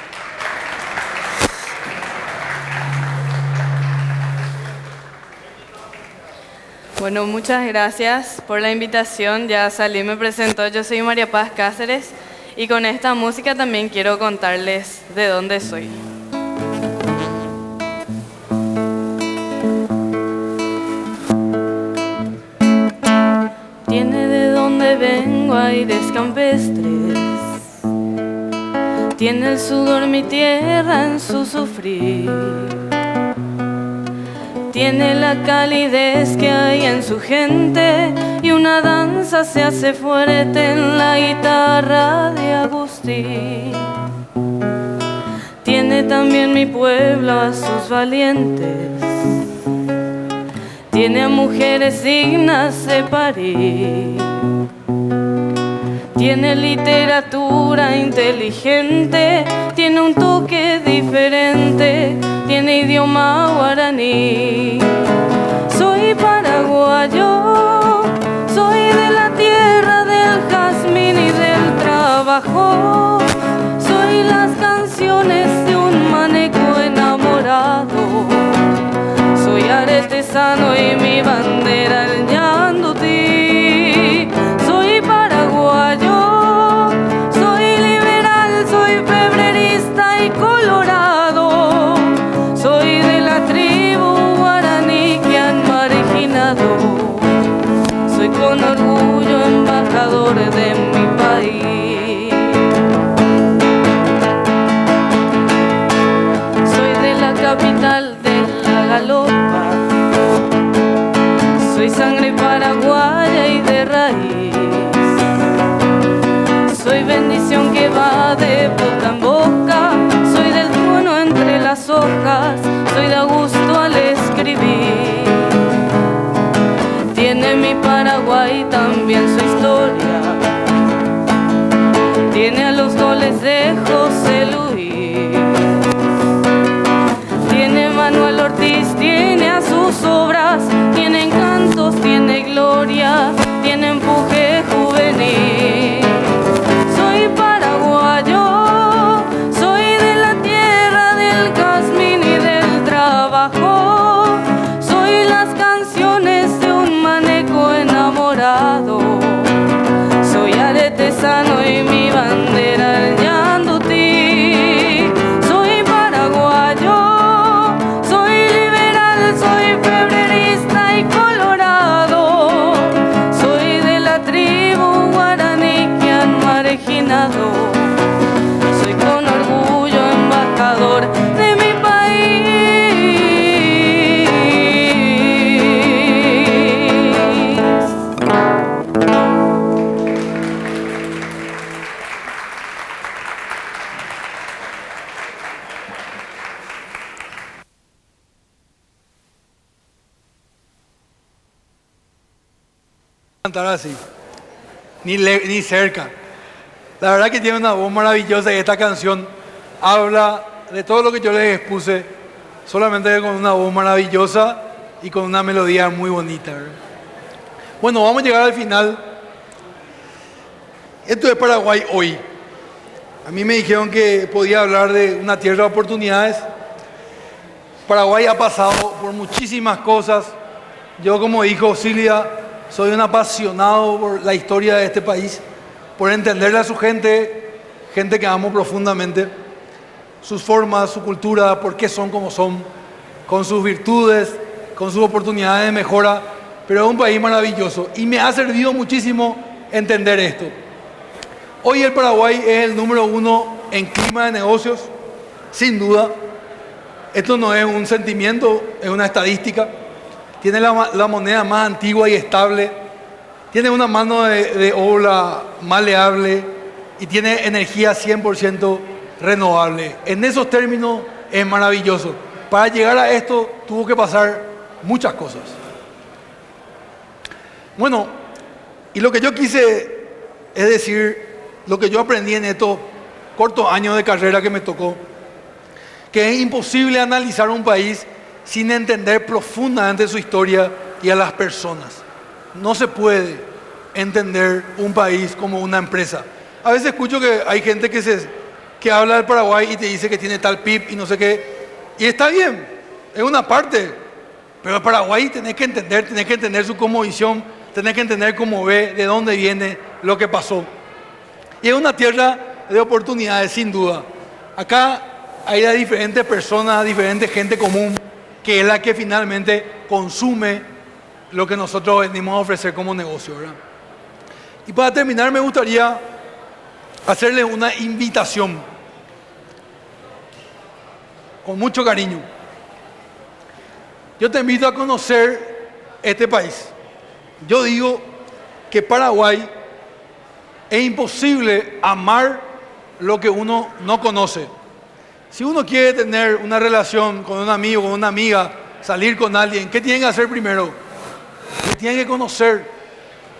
Bueno, muchas gracias por la invitación. Ya salí, me presentó. Yo soy María Paz Cáceres y con esta música también quiero contarles de dónde soy. Tiene de dónde vengo aires campestres, tiene el sudor mi tierra en su sufrir, tiene la calidez que hay en su gente y una danza se hace fuerte en la guitarra de Agustín. Tiene también mi pueblo a sus valientes, tiene a mujeres dignas de parir, tiene literatura inteligente, tiene un toque diferente, tiene idioma guaraní. Soy paraguayo, soy de la tierra del jazmín y del trabajo, soy las canciones de un maneco enamorado, soy artesano y mi bandera el ñandutí. Soy paraguayo, soy liberal, soy febrerista y colorado, soy de la tribu guaraní que han marginado, soy con orgullo embajador de mi país. Soy de la capital de la galopa, soy sangre paraguaya y de raíz, soy bendición que va de boca en boca, soy del trueno entre las hojas, soy de Augusto al escribir. Tiene mi Paraguay también su historia, tiene a los goles de José Luis, tiene Manuel Ortiz, tiene a sus obras, tiene encantos, tiene gloria, tiene empuje juvenil. Soy paraguayo, soy de la tierra del jazmín y del trabajo, soy las canciones de un maneco enamorado, soy artesano y mi bandera el ñandutí. Soy paraguayo, soy liberal, soy febrerista y colorado, soy de la tribu guaraní que han marginado, soy con orgullo embajador de mi país. Cantar así, ni cerca. La verdad que tiene una voz maravillosa y esta canción habla de todo lo que yo les expuse, solamente con una voz maravillosa y con una melodía muy bonita, ¿verdad? Bueno, vamos a llegar al final. Esto es Paraguay hoy. A mí me dijeron que podía hablar de una tierra de oportunidades. Paraguay ha pasado por muchísimas cosas. Yo, como dijo Silvia, soy un apasionado por la historia de este país, por entenderle a su gente, gente que amo profundamente, sus formas, su cultura, por qué son como son, con sus virtudes, con sus oportunidades de mejora, pero es un país maravilloso y me ha servido muchísimo entender esto. Hoy el Paraguay es el número 1 en clima de negocios, sin duda. Esto no es un sentimiento, es una estadística. Tiene la moneda más antigua y estable, tiene una mano de obra maleable y tiene energía 100% renovable. En esos términos es maravilloso. Para llegar a esto tuvo que pasar muchas cosas. Bueno, y lo que yo quise es decir, lo que yo aprendí en estos cortos años de carrera que me tocó, que es imposible analizar un país sin entender profundamente su historia y a las personas. No se puede entender un país como una empresa. A veces escucho que hay gente que habla del Paraguay y te dice que tiene tal PIB y no sé qué. Y está bien, es una parte, Pero Paraguay tenés que entender su cosmovisión, tenés que entender cómo ve, de dónde viene, lo que pasó. Y es una tierra de oportunidades, sin duda. Acá hay de diferentes personas, diferente gente común, que es la que finalmente consume lo que nosotros venimos a ofrecer como negocio, ¿verdad? Y para terminar, me gustaría hacerle una invitación con mucho cariño. Yo te invito a conocer este país. Yo digo que Paraguay es imposible amar lo que uno no conoce. Si uno quiere tener una relación con un amigo, con una amiga, salir con alguien, ¿qué tienen que hacer primero? Que tienen que conocer.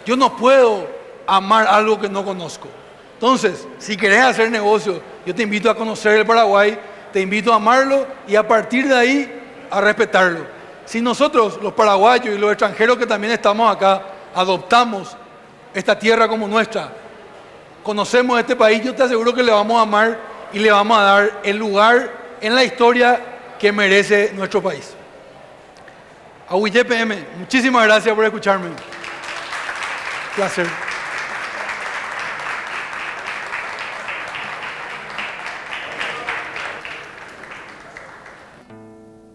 Yo no puedo amar algo que no conozco. Entonces, si querés hacer negocio, yo te invito a conocer el Paraguay, te invito a amarlo y a partir de ahí a respetarlo. Si nosotros, los paraguayos y los extranjeros que también estamos acá, adoptamos esta tierra como nuestra, conocemos este país, yo te aseguro que le vamos a amar y le vamos a dar el lugar en la historia que merece nuestro país. A UIT PM, muchísimas gracias por escucharme. Placer.